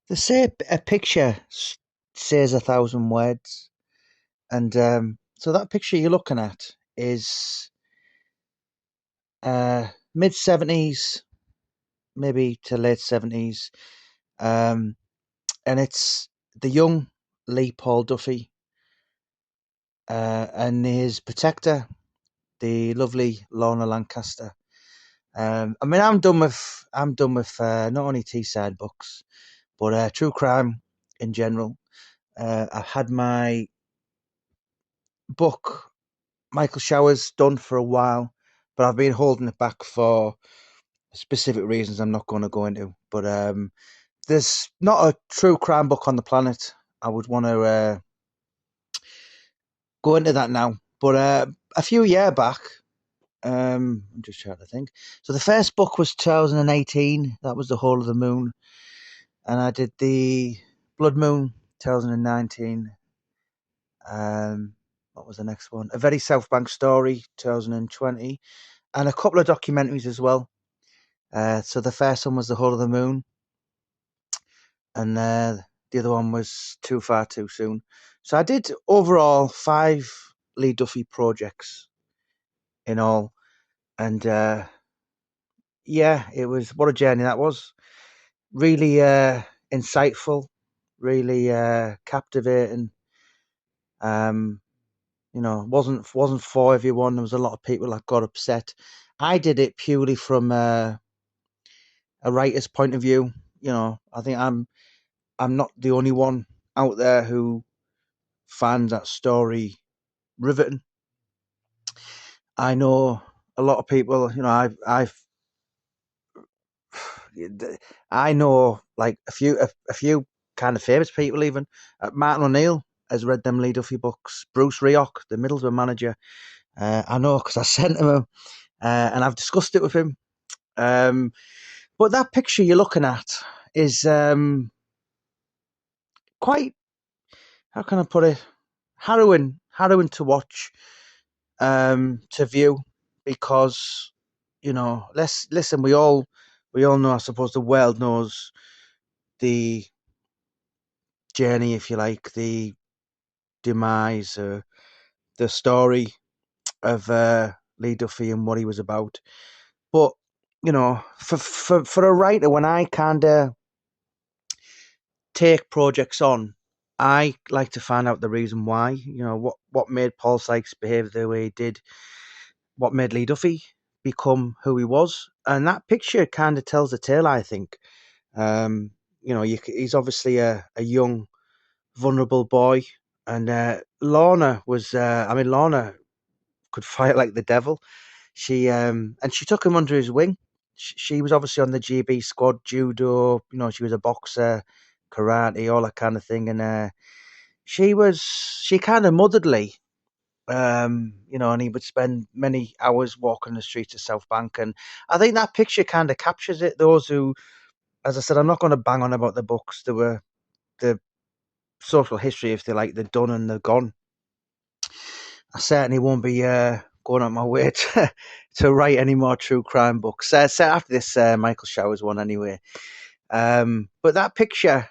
They say a picture says a thousand words, and so that picture you're looking at is mid 70s, maybe to late 70s, um, and it's the young Lee Paul Duffy and his protector, the lovely Lorna Lancaster. I mean, I'm done with not only Teesside books, but true crime in general. I had my book Michael Showers done for a while, but I've been holding it back for specific reasons I'm not going to go into. But there's not a true crime book on the planet I would want to go into that now. But a few year back, I'm just trying to think. So the first book was 2018. That was The Whole of the Moon, and I did the Blood Moon 2019. What was the next one? A Very South Bank Story 2020, and a couple of documentaries as well. So the first one was The Whole of the Moon, and the other one was Too Far Too Soon. So I did overall 5 Lee Duffy projects in all, and yeah, it was what a journey that was. Really insightful, really captivating. Um, wasn't for everyone. There was a lot of people that got upset. I did it purely from a writer's point of view. I think I'm not the only one out there who finds that story riveting. I know a lot of people. I know like a few kind of famous people. Even Martin O'Neill has read them Lee Duffy books. Bruce Rioch, the Middlesbrough manager, I know because I sent him and I've discussed it with him. Um, but that picture you're looking at is quite, how can I put it, harrowing to watch, to view, because let's listen. We all know. I suppose the world knows the journey, if you like, the demise, the story of Lee Duffy and what he was about. But for a writer, when I kind of take projects on, I like to find out the reason why. What made Paul Sykes behave the way he did, what made Lee Duffy become who he was, and that picture kind of tells the tale, I think. He's obviously a young, vulnerable boy, and Lorna was. Lorna could fight like the devil. She took him under his wing. She was obviously on the GB squad, judo. She was a boxer, karate, all that kind of thing, and she kind of mothered Lee. And he would spend many hours walking the streets of South Bank, and I think that picture kind of captures it. Those who, as I said, I'm not going to bang on about the books. They were the social history, if they like. They're done and they're gone. I certainly won't be going on my way to write any more true crime books. After this Michael Showers one, anyway. But that picture,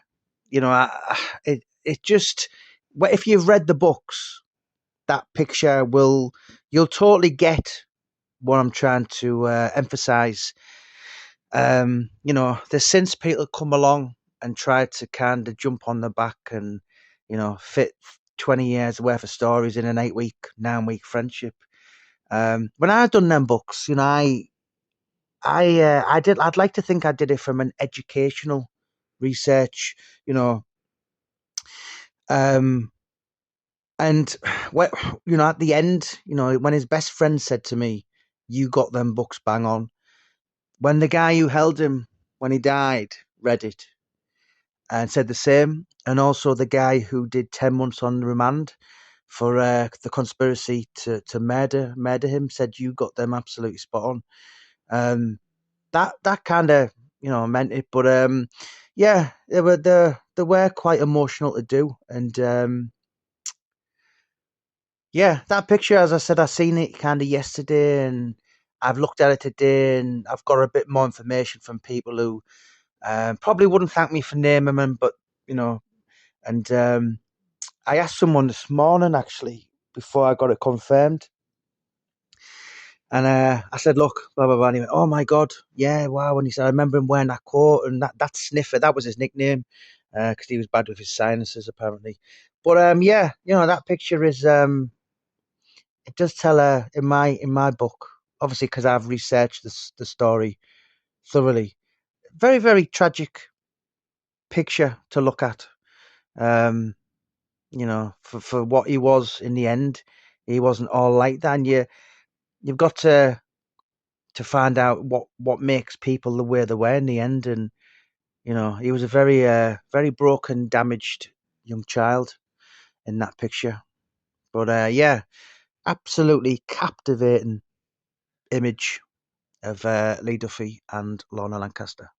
it just, if you've read the books, that picture you'll totally get what I'm trying to emphasize. There's since people come along and tried to kind of jump on the back and, fit 20 years worth of stories in an 8-week, 9-week friendship. When I done them books, I'd like to think I did it from an educational research, um, and at the end, when his best friend said to me, "You got them books bang on," when the guy who held him when he died read it and said the same, and also the guy who did 10 months on remand for the conspiracy to murder him said, "You got them absolutely spot on." That kind of meant it, but yeah, they were quite emotional to do, and yeah, that picture, as I said, I seen it kind of yesterday, and I've looked at it today, and I've got a bit more information from people who Probably wouldn't thank me for naming him, but you know, and I asked someone this morning actually before I got it confirmed, and I said, "Look, blah blah blah." And he went, "Oh my god, yeah, wow!" And he said, "I remember him wearing that coat and that sniffer. That was his nickname because he was bad with his sinuses apparently." But yeah, that picture is it does tell in my book, obviously because I've researched the story thoroughly. Very very tragic picture to look at. Um, for what he was in the end, he wasn't all like that. And you've got to find out what makes people the way they were in the end. And he was a very very broken, damaged young child in that picture. But yeah, absolutely captivating image of Lee Duffy and Lorna Lancaster.